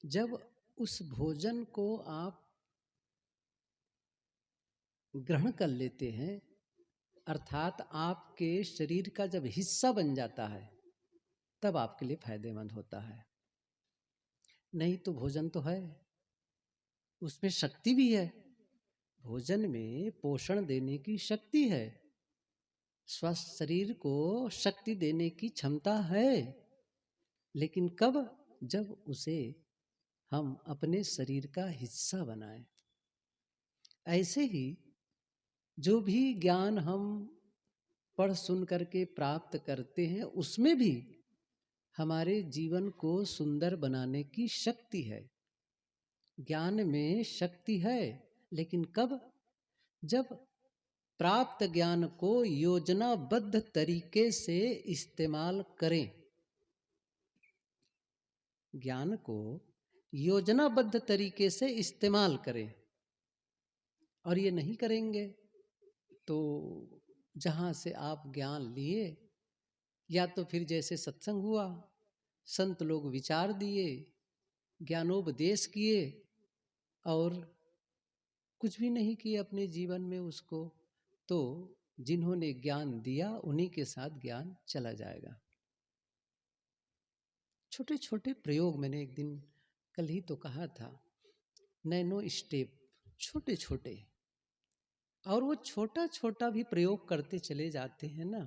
जब उस भोजन को आप ग्रहण कर लेते हैं, अर्थात आपके शरीर का जब हिस्सा बन जाता है, तब आपके लिए फायदेमंद होता है। नहीं तो भोजन तो है, उसमें शक्ति भी है। भोजन में पोषण देने की शक्ति है, स्वस्थ शरीर को शक्ति देने की क्षमता है। लेकिन कब? जब उसे हम अपने शरीर का हिस्सा बनाएं। ऐसे ही जो भी ज्ञान हम पढ़ सुन करके प्राप्त करते हैं, उसमें भी हमारे जीवन को सुंदर बनाने की शक्ति है। ज्ञान में शक्ति है, लेकिन कब? जब प्राप्त ज्ञान को योजनाबद्ध तरीके से इस्तेमाल करें। ज्ञान को योजनाबद्ध तरीके से इस्तेमाल करें, और ये नहीं करेंगे तो जहाँ से आप ज्ञान लिए, या तो फिर जैसे सत्संग हुआ, संत लोग विचार दिए, ज्ञानोपदेश किए, और कुछ भी नहीं किए अपने जीवन में उसको, तो जिन्होंने ज्ञान दिया उन्हीं के साथ ज्ञान चला जाएगा। छोटे छोटे प्रयोग, मैंने एक दिन कल ही तो कहा था, नैनो स्टेप, छोटे छोटे, और वो छोटा छोटा भी प्रयोग करते चले जाते हैं ना,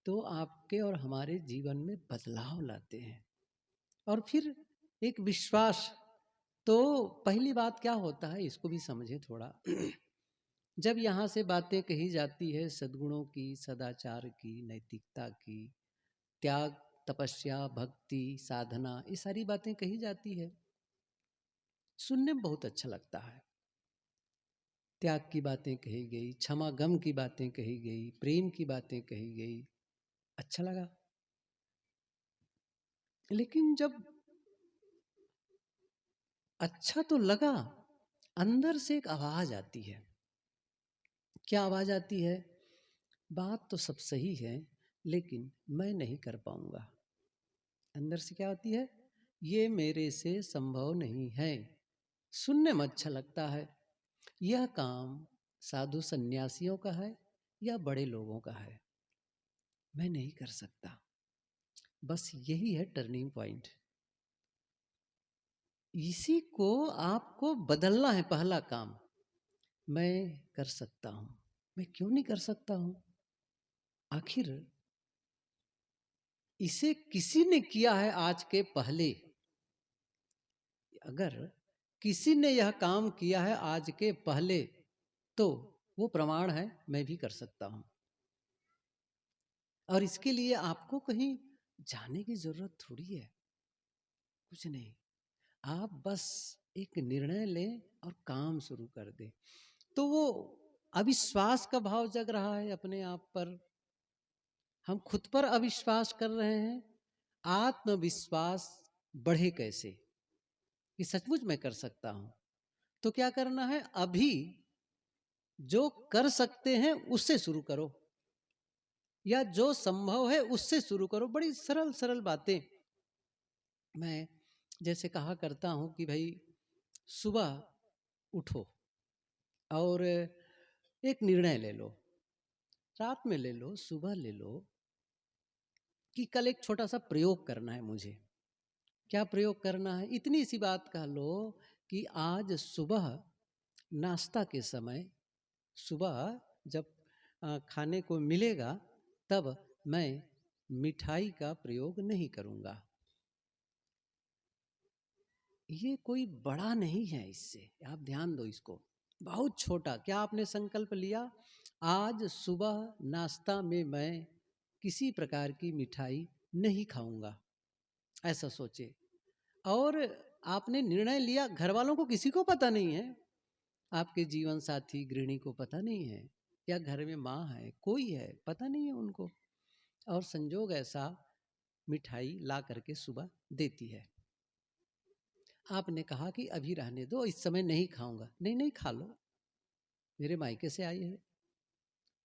तो आपके और हमारे जीवन में बदलाव लाते हैं। और फिर एक विश्वास। तो पहली बात क्या होता है, इसको भी समझे थोड़ा। जब यहाँ से बातें कही जाती है सद्गुणों की, सदाचार की, नैतिकता की, त्याग, तपस्या, भक्ति, साधना, ये सारी बातें कही जाती है, सुनने में बहुत अच्छा लगता है। त्याग की बातें कही गई, क्षमा गम की बातें कही गई, प्रेम की बातें कही गई, अच्छा लगा। लेकिन जब अच्छा तो लगा, अंदर से एक आवाज आती है। क्या आवाज आती है? बात तो सब सही है, लेकिन मैं नहीं कर पाऊंगा। अंदर से क्या आती है? ये मेरे से संभव नहीं है। सुनने में अच्छा लगता है, यह काम साधु सन्यासियों का है या बड़े लोगों का है, मैं नहीं कर सकता। बस यही है टर्निंग पॉइंट। इसी को आपको बदलना है। पहला काम, मैं कर सकता हूं, मैं क्यों नहीं कर सकता हूं? आखिर इसे किसी ने किया है आज के पहले। अगर किसी ने यह काम किया है आज के पहले, तो वो प्रमाण है मैं भी कर सकता हूं। और इसके लिए आपको कहीं जाने की जरूरत थोड़ी है, कुछ नहीं। आप बस एक निर्णय लें और काम शुरू कर दें। तो वो अविश्वास का भाव जग रहा है अपने आप पर, हम खुद पर अविश्वास कर रहे हैं। आत्मविश्वास बढ़े कैसे कि सचमुच मैं कर सकता हूं? तो क्या करना है? अभी जो कर सकते हैं उससे शुरू करो, या जो संभव है उससे शुरू करो। बड़ी सरल सरल बातें। मैं जैसे कहा करता हूं कि भाई, सुबह उठो और एक निर्णय ले लो, रात में ले लो, सुबह ले लो, कि कल एक छोटा सा प्रयोग करना है मुझे। क्या प्रयोग करना है? इतनी सी बात कह लो कि आज सुबह नाश्ता के समय, सुबह जब खाने को मिलेगा, तब मैं मिठाई का प्रयोग नहीं करूंगा। ये कोई बड़ा नहीं है, इससे आप ध्यान दो इसको, बहुत छोटा। क्या आपने संकल्प लिया? आज सुबह नाश्ता में मैं किसी प्रकार की मिठाई नहीं खाऊंगा, ऐसा सोचे। और आपने निर्णय लिया, घर वालों को किसी को पता नहीं है, आपके जीवन साथी गृहिणी को पता नहीं है, या घर में माँ है, कोई है, पता नहीं है उनको, और संजोग ऐसा मिठाई ला करके सुबह देती है। आपने कहा कि अभी रहने दो, इस समय नहीं खाऊंगा। नहीं नहीं, खा लो, मेरे मायके से आई है,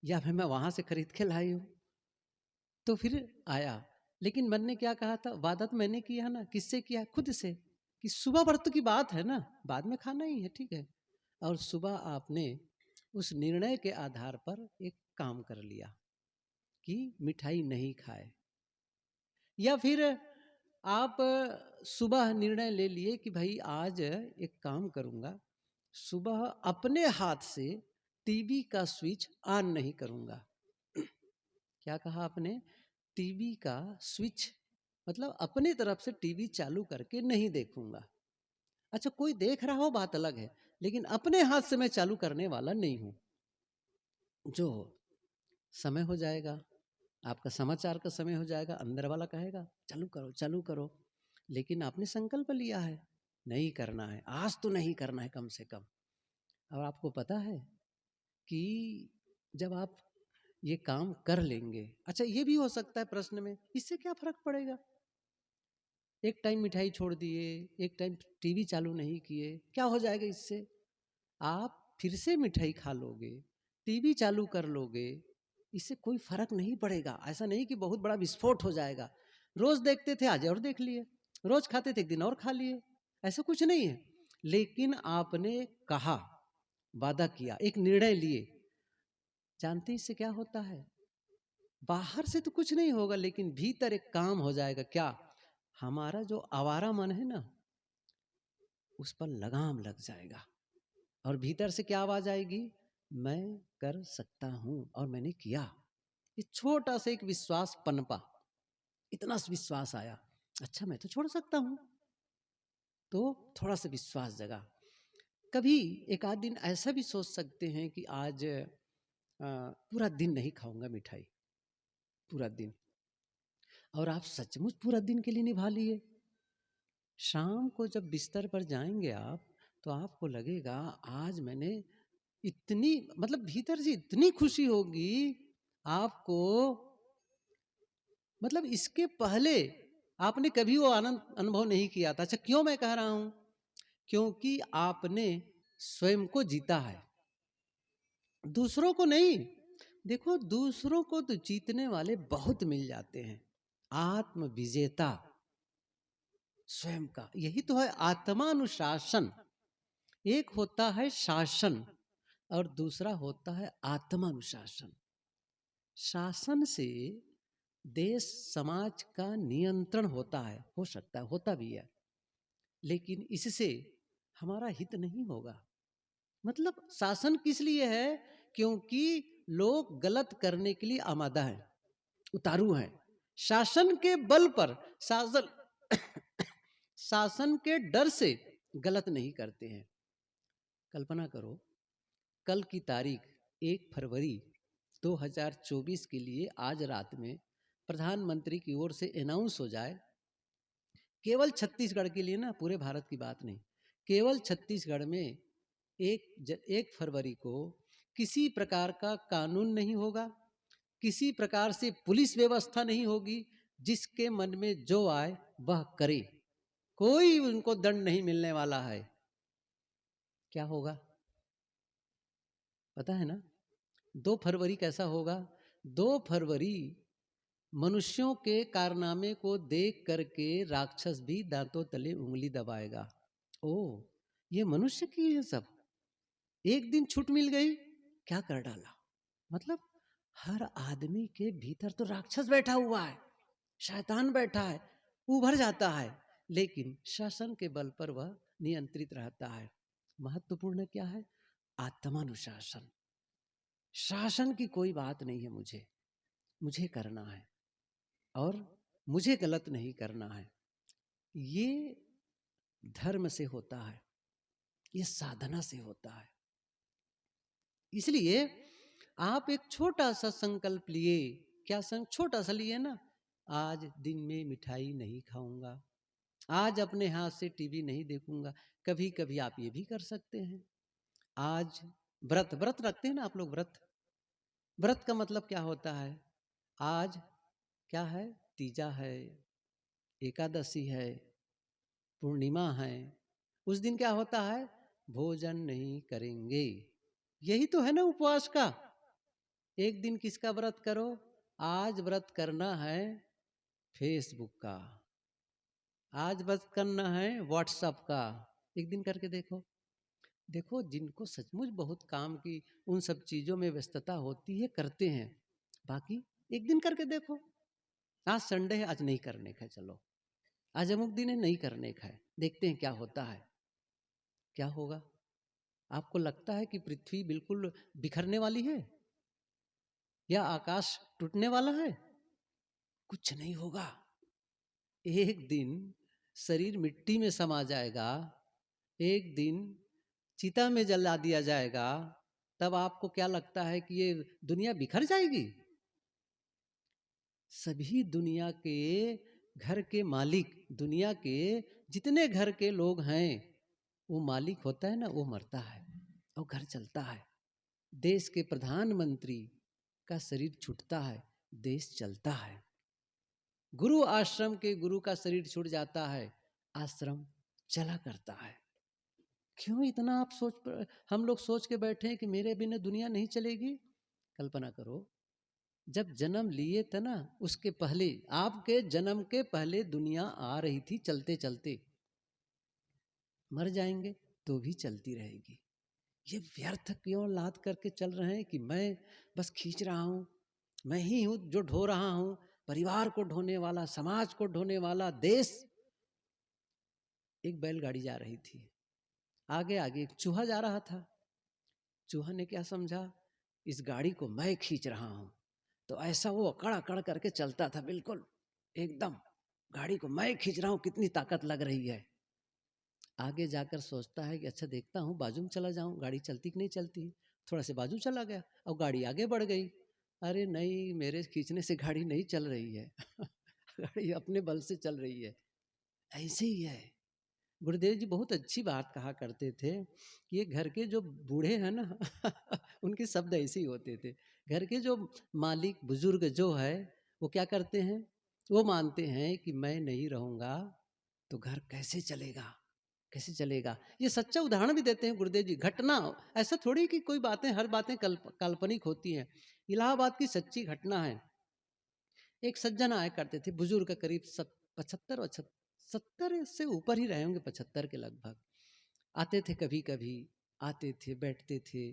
या फिर मैं वहां से खरीद के लाई हूं। तो फिर आया, लेकिन मन ने क्या कहा था? वादा तो मैंने किया ना, किससे किया? खुद से, कि सुबह व्रत की बात है ना, बाद में खाना ही है, ठीक है। और सुबह आपने उस निर्णय के आधार पर एक काम कर लिया कि मिठाई नहीं खाए, या फिर आप सुबह निर्णय ले लिए कि भाई आज एक काम करूंगा, सुबह अपने हाथ से टीवी का स्विच ऑन नहीं करूंगा। क्या कहा आपने? टीवी का स्विच, मतलब अपनी तरफ से टीवी चालू करके नहीं देखूंगा। अच्छा, कोई देख रहा हो बात अलग है, लेकिन अपने हाथ से मैं चालू करने वाला नहीं हूं। जो समय हो जाएगा, आपका समाचार का समय हो जाएगा, अंदर वाला कहेगा चालू करो चालू करो, लेकिन आपने संकल्प लिया है नहीं करना है, आज तो नहीं करना है कम से कम। और आपको पता है कि जब आप ये काम कर लेंगे, अच्छा ये भी हो सकता है प्रश्न में, इससे क्या फर्क पड़ेगा, एक टाइम मिठाई छोड़ दिए, एक टाइम टीवी चालू नहीं किए, क्या हो जाएगा इससे? आप फिर से मिठाई खा लोगे, टीवी चालू कर लोगे, इससे कोई फर्क नहीं पड़ेगा। ऐसा नहीं कि बहुत बड़ा विस्फोट हो जाएगा। रोज देखते थे, आज और देख लिए, रोज खाते थे, एक दिन और खा लिए, ऐसा कुछ नहीं है। लेकिन आपने कहा, वादा किया, एक निर्णय लिए, जानते इससे क्या होता है? बाहर से तो कुछ नहीं होगा, लेकिन भीतर एक काम हो जाएगा। क्या? हमारा जो आवारा मन है ना, उस पर लगाम लग जाएगा, और भीतर से क्या आवाज आएगी? मैं कर सकता हूं, और मैंने किया। ये छोटा सा एक विश्वास पनपा, इतना विश्वास आया, अच्छा मैं तो छोड़ सकता हूं, तो थोड़ा सा विश्वास जगा। कभी एक आध दिन ऐसा भी सोच सकते हैं कि आज पूरा दिन नहीं खाऊंगा मिठाई, पूरा दिन, और आप सचमुच पूरा दिन के लिए निभा लिए। शाम को जब बिस्तर पर जाएंगे आप, तो आपको लगेगा आज मैंने इतनी, मतलब भीतर से इतनी खुशी होगी आपको, मतलब इसके पहले आपने कभी वो आनंद अनुभव नहीं किया था। अच्छा, क्यों मैं कह रहा हूं? क्योंकि आपने स्वयं को जीता है, दूसरों को नहीं। देखो, दूसरों को तो जीतने वाले बहुत मिल जाते हैं, आत्म विजेता स्वयं का, यही तो है आत्मानुशासन। एक होता है शासन, और दूसरा होता है आत्मानुशासन। शासन से देश समाज का नियंत्रण होता है, हो सकता है, होता भी है, लेकिन इससे हमारा हित नहीं होगा। मतलब शासन किस लिए है? क्योंकि लोग गलत करने के लिए आमादा है, उतारू हैं। शासन के बल पर, शासन शासन के डर से गलत नहीं करते हैं। कल्पना करो, कल की तारीख 1 फरवरी 2024 के लिए आज रात में प्रधानमंत्री की ओर से अनाउंस हो जाए, केवल छत्तीसगढ़ के लिए ना, पूरे भारत की बात नहीं, केवल छत्तीसगढ़ में 1 फरवरी को किसी प्रकार का कानून नहीं होगा, किसी प्रकार से पुलिस व्यवस्था नहीं होगी, जिसके मन में जो आए वह करे, कोई उनको दंड नहीं मिलने वाला है। क्या होगा पता है ना? 2 फरवरी कैसा होगा? 2 फरवरी मनुष्यों के कारनामे को देख करके राक्षस भी दांतों तले उंगली दबाएगा। ओ, ये मनुष्य की है सब, एक दिन छूट मिल गई, क्या कर डाला। मतलब हर आदमी के भीतर तो राक्षस बैठा हुआ है, शैतान बैठा है, उभर जाता है, लेकिन शासन के बल पर वह नियंत्रित रहता है। महत्वपूर्ण क्या है? आत्मानुशासन। शासन की कोई बात नहीं है, मुझे करना है, और मुझे गलत नहीं करना है। ये धर्म से होता है, ये साधना से होता है। इसलिए आप एक छोटा सा संकल्प लिए, क्या छोटा सा लिए ना, आज दिन में मिठाई नहीं खाऊंगा, आज अपने हाथ से टीवी नहीं देखूंगा। कभी कभी आप ये भी कर सकते हैं, आज व्रत रखते हैं ना आप लोग, व्रत का मतलब क्या होता है? आज क्या है? तीजा है, एकादशी है, पूर्णिमा है, उस दिन क्या होता है? भोजन नहीं करेंगे। यही तो है ना उपवास का। एक दिन किसका व्रत करो? आज व्रत करना है फेसबुक का, आज बस करना है व्हाट्सएप का, एक दिन करके देखो। देखो जिनको सचमुच बहुत काम की उन सब चीजों में व्यस्तता होती है करते हैं, बाकी एक दिन करके देखो। आज संडे है, आज नहीं करने का है, चलो आज अमुक दिन है, नहीं करने का है, देखते हैं क्या होता है। क्या होगा? आपको लगता है कि पृथ्वी बिल्कुल बिखरने वाली है या आकाश टूटने वाला है? कुछ नहीं होगा। एक दिन शरीर मिट्टी में समा जाएगा, एक दिन चिता में जला दिया जाएगा, तब आपको क्या लगता है कि ये दुनिया बिखर जाएगी? सभी दुनिया के घर के मालिक, दुनिया के जितने घर के लोग हैं, वो मालिक होता है ना, वो मरता है और घर चलता है। देश के प्रधानमंत्री का शरीर छूटता है, देश चलता है। गुरु आश्रम के गुरु का शरीर छूट जाता है, आश्रम चला करता है। क्यों इतना आप हम लोग सोच के बैठे हैं कि मेरे बिना दुनिया नहीं चलेगी? कल्पना करो, जब जन्म लिए थे ना, उसके पहले, आपके जन्म के पहले दुनिया आ रही थी चलते चलते। मर जाएंगे तो भी चलती रहेगी। ये व्यर्थ क्यों लाद करके चल रहे हैं कि मैं बस खींच रहा हूं, मैं ही हूं जो ढो रहा हूं, परिवार को ढोने वाला, समाज को ढोने वाला देश। एक बैलगाड़ी जा रही थी, आगे आगे एक चूहा जा रहा था। चूहा ने क्या समझा, इस गाड़ी को मैं खींच रहा हूं, तो ऐसा वो अकड़ अकड़ करके चलता था, बिल्कुल एकदम गाड़ी को मैं खींच रहा हूं, कितनी ताकत लग रही है। आगे जाकर सोचता है कि अच्छा देखता हूँ, बाजू में चला जाऊं, गाड़ी चलती कि नहीं चलती। थोड़ा से बाजू चला गया और गाड़ी आगे बढ़ गई। अरे नहीं, मेरे खींचने से गाड़ी नहीं चल रही है गाड़ी अपने बल से चल रही है। ऐसे ही है। गुरुदेव जी बहुत अच्छी बात कहा करते थे कि ये घर के जो बूढ़े हैं ना उनके शब्द ऐसे ही होते थे। घर के जो मालिक बुजुर्ग जो है, वो क्या करते हैं, वो मानते हैं कि मैं नहीं रहूंगा तो घर कैसे चलेगा, कैसे चलेगा। ये सच्चा उदाहरण भी देते हैं गुरुदेव जी, घटना। ऐसा थोड़ी कि कोई बातें, हर बातें काल्पनिक होती हैं। इलाहाबाद की सच्ची घटना है। एक सज्जन आया करते थे, बुजुर्ग, करीब 75 और 70 से ऊपर ही रहे होंगे, 75 के लगभग। आते थे कभी कभी, आते थे, बैठते थे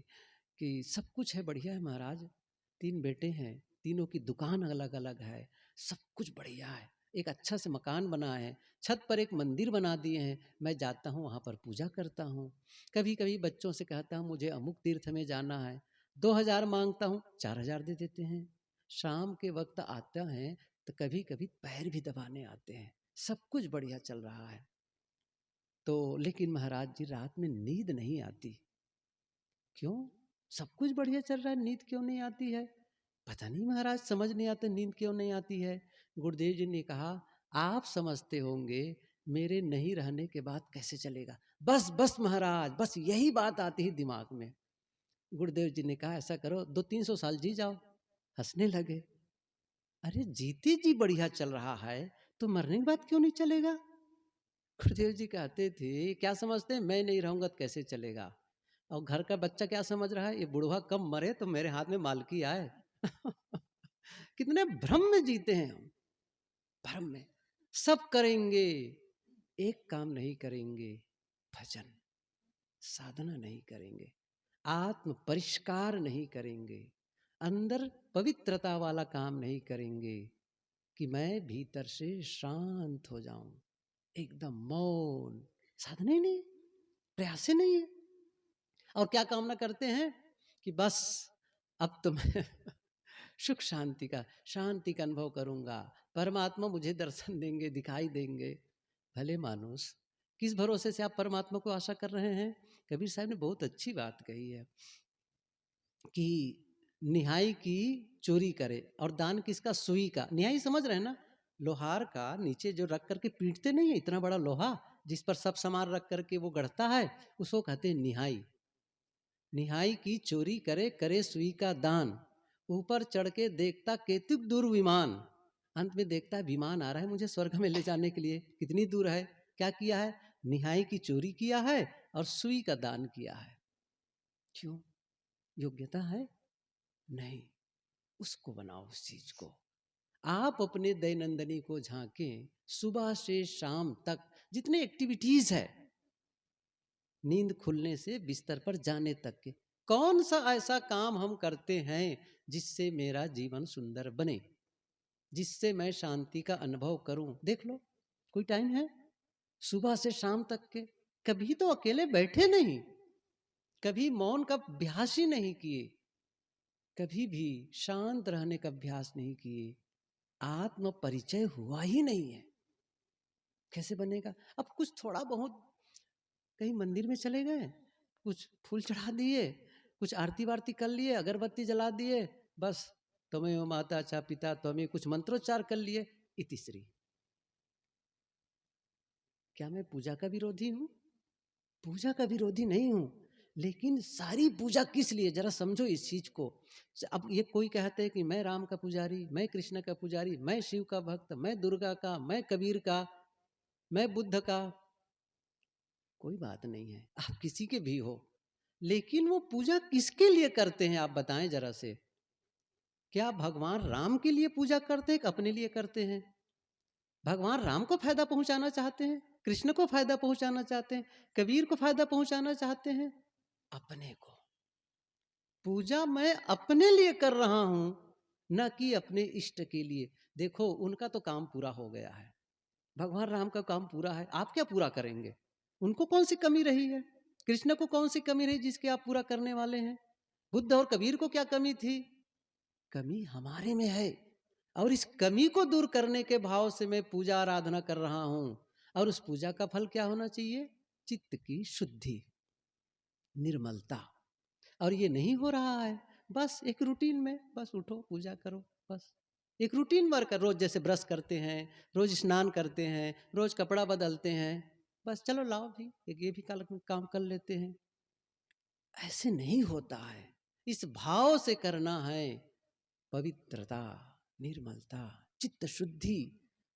कि सब कुछ है, बढ़िया है महाराज, 3 बेटे हैं, तीनों की दुकान अलग अलग है, सब कुछ बढ़िया है, एक अच्छा से मकान बना है, छत पर एक मंदिर बना दिए हैं, मैं जाता हूँ वहाँ पर पूजा करता हूँ। कभी कभी बच्चों से कहता हूँ मुझे अमुक तीर्थ में जाना है, 2000 मांगता हूँ, 4000 दे देते हैं। शाम के वक्त आता है तो कभी कभी पैर भी दबाने आते हैं। सब कुछ बढ़िया चल रहा है। तो लेकिन महाराज जी रात में नींद नहीं आती। क्यों? सब कुछ बढ़िया चल रहा है, नींद क्यों नहीं आती है? पता नहीं महाराज, समझ नहीं आता नींद क्यों नहीं आती है। गुरुदेव जी ने कहा आप समझते होंगे, मेरे नहीं रहने के बाद कैसे चलेगा। बस बस महाराज, बस यही बात आती है दिमाग में। गुरुदेव जी ने कहा ऐसा करो, 200-300 साल जी जाओ। हंसने लगे। अरे जीते जी बढ़िया चल रहा है तो मरने के बाद क्यों नहीं चलेगा? गुरुदेव जी कहते थे क्या समझते हैं, मैं नहीं रहूंगा तो कैसे चलेगा। और घर का बच्चा क्या समझ रहा है, ये बुढ़वा कब मरे तो मेरे हाथ में मालकी आए कितने भ्रम में जीते हैं हम, भ्रम में। सब करेंगे, एक काम नहीं करेंगे, भजन साधना नहीं करेंगे, आत्म परिष्कार नहीं करेंगे, अंदर पवित्रता वाला काम नहीं करेंगे कि मैं भीतर से शांत हो जाऊं, एकदम मौन। साधना ही नहीं, प्रयास ही नहीं है। और क्या कामना करते हैं कि बस अब तो मैं सुख शांति का अनुभव करूंगा, परमात्मा मुझे दर्शन देंगे, दिखाई देंगे। भले मानुस, किस भरोसे से आप परमात्मा को आशा कर रहे हैं? कबीर साहब ने बहुत अच्छी बात कही है कि निहाई की चोरी करे और दान किसका, सुई का। निहाई समझ रहे हैं ना, लोहार का नीचे जो रख करके पीटते नहीं है, इतना बड़ा लोहा जिस पर सब सामान रख करके वो गढ़ता है, उसको कहते हैं निहाई। निहाई की चोरी करे, करे सुई का दान, ऊपर चढ़ के देखता केतुक दूर विमान। अंत में देखता है विमान आ रहा है मुझे स्वर्ग में ले जाने के लिए, कितनी दूर है। क्या किया है? निहाई की चोरी किया है और सुई का दान किया है। क्यों? योग्यता है नहीं, उसको बनाओ उस चीज को। आप अपने दैनंदिनी को झांकें, सुबह से शाम तक जितने एक्टिविटीज है, नींद खुलने से बिस्तर पर जाने तक के, कौन सा ऐसा काम हम करते हैं जिससे मेरा जीवन सुंदर बने, जिससे मैं शांति का अनुभव करूं? देख लो, कोई टाइम है सुबह से शाम तक के? कभी तो अकेले बैठे नहीं, कभी मौन का अभ्यास ही नहीं किए, कभी भी शांत रहने का अभ्यास नहीं किए, आत्म परिचय हुआ ही नहीं है। कैसे बनेगा? अब कुछ थोड़ा बहुत कहीं मंदिर में चले गए, कुछ फूल चढ़ा दिए, कुछ आरती वारती कर लिए, अगरबत्ती जला दिए, बस त्वमेव माता च पिता त्वमेव, कुछ मंत्रोच्चार कर लिए, इतिश्री। क्या मैं पूजा का विरोधी हूं? पूजा का विरोधी नहीं हूं, लेकिन सारी पूजा किस लिए, जरा समझो इस चीज को। अब ये कोई कहते हैं कि मैं राम का पुजारी, मैं कृष्ण का पुजारी, मैं शिव का भक्त, मैं दुर्गा का, मैं कबीर का, मैं बुद्ध का। कोई बात नहीं है, आप किसी के भी हो, लेकिन वो पूजा किसके लिए करते हैं आप बताएं जरा से। क्या भगवान राम के लिए पूजा करते हैं कि अपने लिए करते हैं? भगवान राम को फायदा पहुंचाना चाहते हैं, कृष्ण को फायदा पहुंचाना चाहते हैं, कबीर को फायदा पहुंचाना चाहते हैं? अपने को। पूजा मैं अपने लिए कर रहा हूं, न कि अपने इष्ट के लिए। देखो, उनका तो काम पूरा हो गया है, भगवान राम का काम पूरा है, आप क्या पूरा करेंगे? उनको कौन सी कमी रही है? कृष्ण को कौन सी कमी रही जिसके आप पूरा करने वाले हैं? बुद्ध और कबीर को क्या कमी थी? कमी हमारे में है, और इस कमी को दूर करने के भाव से मैं पूजा आराधना कर रहा हूं। और उस पूजा का फल क्या होना चाहिए? चित्त की शुद्धि, निर्मलता। और ये नहीं हो रहा है, बस एक रूटीन में, बस उठो पूजा करो, बस एक रूटीन वर्क। रोज जैसे ब्रश करते हैं, रोज स्नान करते हैं, रोज कपड़ा बदलते हैं, बस चलो लाओ भी एक ये भी काम कर लेते हैं। ऐसे नहीं होता है, इस भाव से करना है। पवित्रता, निर्मलता, चित्त शुद्धि,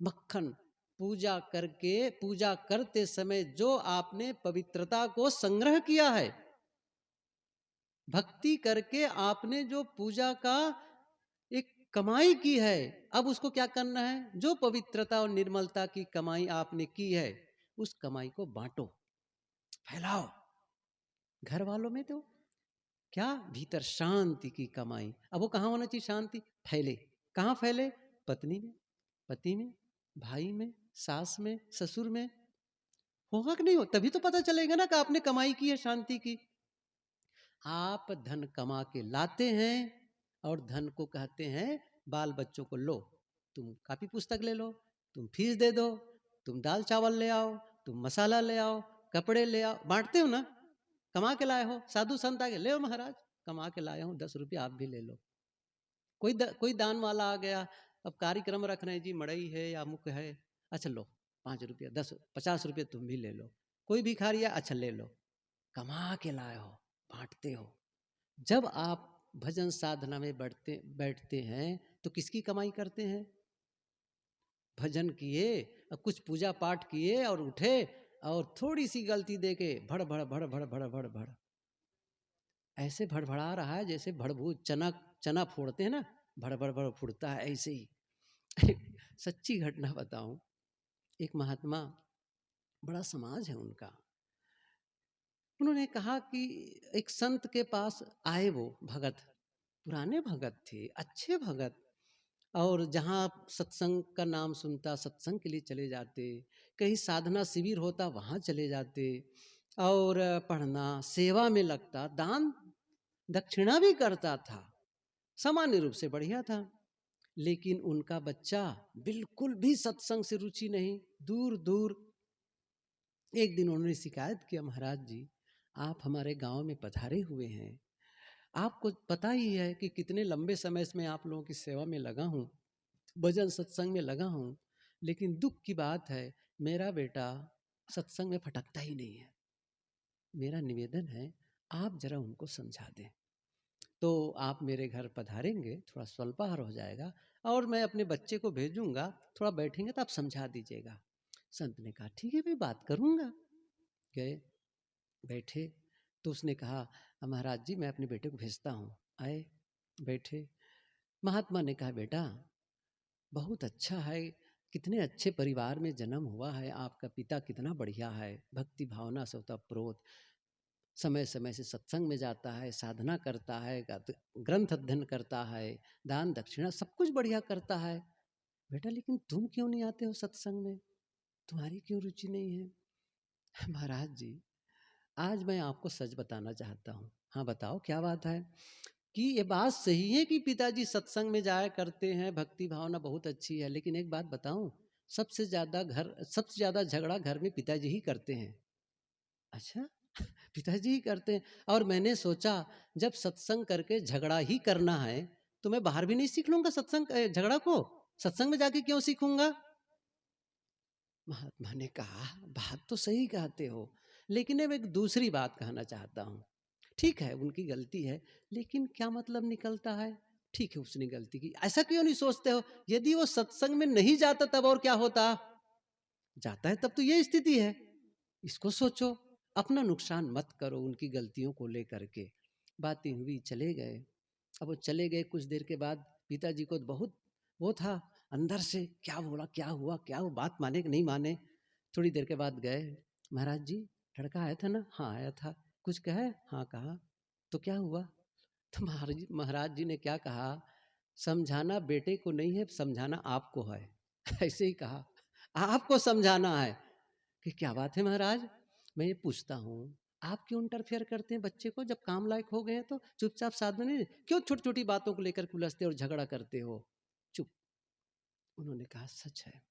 मक्खन। पूजा करके, पूजा करते समय जो आपने पवित्रता को संग्रह किया है, भक्ति करके आपने जो पूजा का एक कमाई की है, अब उसको क्या करना है? जो पवित्रता और निर्मलता की कमाई आपने की है, उस कमाई को बांटो, फैलाओ घर वालों में। तो क्या? भीतर शांति की कमाई। अब वो कहाँ होना चाहिए शांति? फैले। कहाँ फैले? पत्नी में, पति में, भाई में, सास में, ससुर में। होगा कि नहीं हो? तभी तो पता चलेगा ना कि आपने कमाई की है शांति की। आप धन कमा के लाते हैं और धन को कहते हैं बाल बच्चों को, लो तुम कापी पुस्तक ले लो, तुम फीस दे दो, तुम दाल चावल ले आओ, तुम मसाला ले आओ, कपड़े ले आओ। बांटते हो ना? कमा के लाए हो, साधु संत आगे ले हो, महाराज कमा के लाए हो 10 रुपये आप भी ले लो। कोई दान वाला आ गया, अब कार्यक्रम रख रहे हैं जी, मड़ई है या मुख है, अच्छा लो 5 रुपया, 10, 50 रुपये तुम भी ले लो। कोई भिखारी है, अच्छा ले लो। कमा के लाए हो, बांटते हो। जब आप भजन साधना में बैठते हैं तो किसकी कमाई करते हैं? भजन किए, अब कुछ पूजा पाठ किए और उठे, और थोड़ी सी गलती देके भड़ भड़ भड़ भड़ भड़ भड़ भड़ ऐसे भड़भड़ा रहा है जैसे भड़भूत चना चना फोड़ते हैं ना, भड़ भड़ भड़ फुड़ता है ऐसे ही। सच्ची घटना बताऊं, एक महात्मा, बड़ा समाज है उनका, उन्होंने कहा कि एक संत के पास आए, वो भगत, पुराने भगत थे, अच्छे भगत, और जहाँ सत्संग का नाम सुनता सत्संग के लिए चले जाते, कहीं साधना शिविर होता वहाँ चले जाते, और पढ़ना सेवा में लगता, दान दक्षिणा भी करता था, सामान्य रूप से बढ़िया था। लेकिन उनका बच्चा बिल्कुल भी सत्संग से रुचि नहीं, दूर दूर। एक दिन उन्होंने शिकायत किया, महाराज जी आप हमारे गांव में पधारे हुए हैं, आपको पता ही है कि कितने लंबे समय से मैं आप लोगों की सेवा में लगा हूँ, भजन सत्संग में लगा हूँ, लेकिन दुख की बात है मेरा बेटा सत्संग में फटकता ही नहीं है। मेरा निवेदन है आप जरा उनको समझा दें। तो आप मेरे घर पधारेंगे, थोड़ा स्वल्पाहार हो जाएगा, और मैं अपने बच्चे को भेजूंगा, थोड़ा बैठेंगे तो आप समझा दीजिएगा। संत ने कहा ठीक है मैं बात करूंगा। गए, बैठे, तो उसने कहा महाराज जी मैं अपने बेटे को भेजता हूँ। आए, बैठे, महात्मा ने कहा बेटा बहुत अच्छा है, कितने अच्छे परिवार में जन्म हुआ है, आपका पिता कितना बढ़िया है, भक्ति भावना से ओतप्रोत, समय समय से सत्संग में जाता है, साधना करता है, ग्रंथ अध्ययन करता है, दान दक्षिणा सब कुछ बढ़िया करता है। बेटा लेकिन तुम क्यों नहीं आते हो सत्संग में, तुम्हारी क्यों रुचि नहीं है? महाराज जी, आज मैं आपको सच बताना चाहता हूँ। हाँ बताओ क्या बात है? कि ये बात सही है कि पिताजी सत्संग में जाया करते हैं, भक्ति भावना बहुत अच्छी है, लेकिन एक बात बताऊं, सबसे ज्यादा झगड़ा घर में पिताजी ही करते हैं। अच्छा, पिताजी ही करते हैं। और मैंने सोचा जब सत्संग करके झगड़ा ही करना है तो मैं बाहर भी नहीं सीख लूंगा सत्संग झगड़ा को, सत्संग में जाके क्यों सीखूंगा? महात्मा ने कहा बात तो सही कहते हो, लेकिन अब एक दूसरी बात कहना चाहता हूँ। ठीक है उनकी गलती है, लेकिन क्या मतलब निकलता है? ठीक है उसने गलती की, ऐसा क्यों नहीं सोचते हो यदि वो सत्संग में नहीं जाता तब और क्या होता? जाता है तब तो ये स्थिति है। इसको सोचो, अपना नुकसान मत करो उनकी गलतियों को लेकर के। बातें हुई, चले गए। अब वो चले गए, कुछ देर के बाद पिताजी को बहुत वो था अंदर से, क्या बोला, क्या हुआ, क्या वो बात माने कि नहीं माने। थोड़ी देर के बाद गए, महाराज जी लड़का आया था ना? हाँ आया था। कुछ कहे? हाँ कहा। तो क्या हुआ? तो महाराज जी ने क्या कहा, समझाना बेटे को नहीं है, समझाना आपको है। ऐसे ही कहा, आपको समझाना है। कि क्या बात है महाराज, मैं ये पूछता हूँ, आप क्यों इंटरफेयर करते हैं बच्चे को? जब काम लायक हो गए तो चुपचाप साथ में नहीं, क्यों छोटी छोटी बातों को लेकर उलझते और झगड़ा करते हो? चुप। उन्होंने कहा सच है,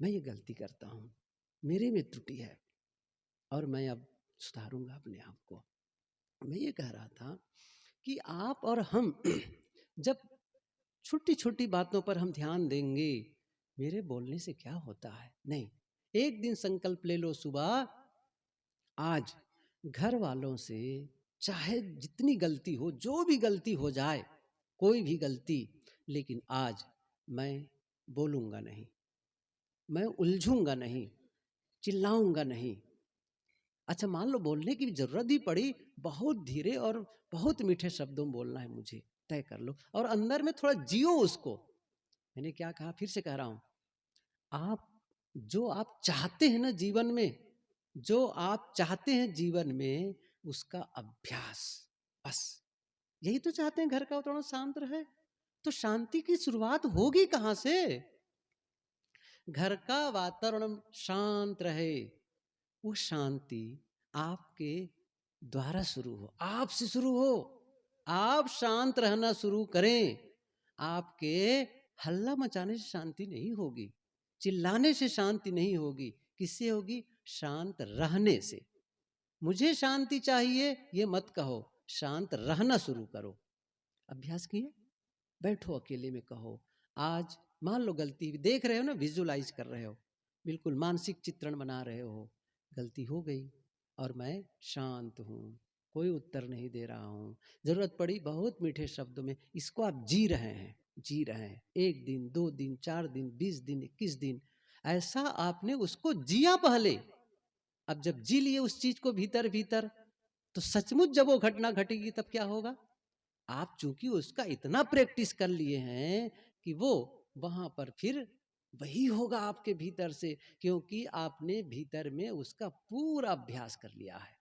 मैं ये गलती करता हूँ, मेरे में त्रुटि है और मैं अब सुधारूंगा अपने आप को। मैं ये कह रहा था कि आप और हम जब छोटी छोटी बातों पर हम ध्यान देंगे, मेरे बोलने से क्या होता है, नहीं, एक दिन संकल्प ले लो सुबह, आज घर वालों से चाहे जितनी गलती हो, जो भी गलती हो जाए, कोई भी गलती, लेकिन आज मैं बोलूंगा नहीं, मैं उलझूंगा नहीं, चिल्लाऊंगा नहीं। अच्छा मान लो बोलने की जरूरत ही पड़ी, बहुत धीरे और बहुत मीठे शब्दों में बोलना है मुझे, तय कर लो और अंदर में थोड़ा जियो उसको। मैंने क्या कहा, फिर से कह रहा हूं, आप जो आप चाहते हैं ना जीवन में, जो आप चाहते हैं जीवन में, उसका अभ्यास, बस यही तो चाहते हैं। घर का वातावरण शांत रहे, तो शांति की शुरुआत होगी कहां से? घर का वातावरण शांत रहे, वो शांति आपके द्वारा शुरू हो, आपसे शुरू हो। आप शांत रहना शुरू करें, आपके हल्ला मचाने से शांति नहीं होगी, चिल्लाने से शांति नहीं होगी। किससे होगी? शांत रहने से। मुझे शांति चाहिए ये मत कहो, शांत रहना शुरू करो। अभ्यास किए, बैठो अकेले में, कहो आज मान लो गलती देख रहे हो ना, विजुलाइज कर रहे हो, बिल्कुल मानसिक चित्रण बना रहे हो, गलती हो गई और मैं शांत हूँ, कोई उत्तर नहीं दे रहा हूँ, जरूरत पड़ी बहुत मीठे शब्दों में, इसको आप जी रहे हैं, जी रहे हैं। 1 दिन 2 दिन 4 दिन 20 दिन 21 दिन ऐसा आपने उसको जिया पहले। अब जब जी लिए उस चीज को भीतर भीतर, तो सचमुच जब वो घटना घटेगी तब क्या होगा? आप चूंकि उसका इतना प्रैक्टिस कर लिए हैं कि वो वहां पर फिर वही होगा आपके भीतर से, क्योंकि आपने भीतर में उसका पूरा अभ्यास कर लिया है।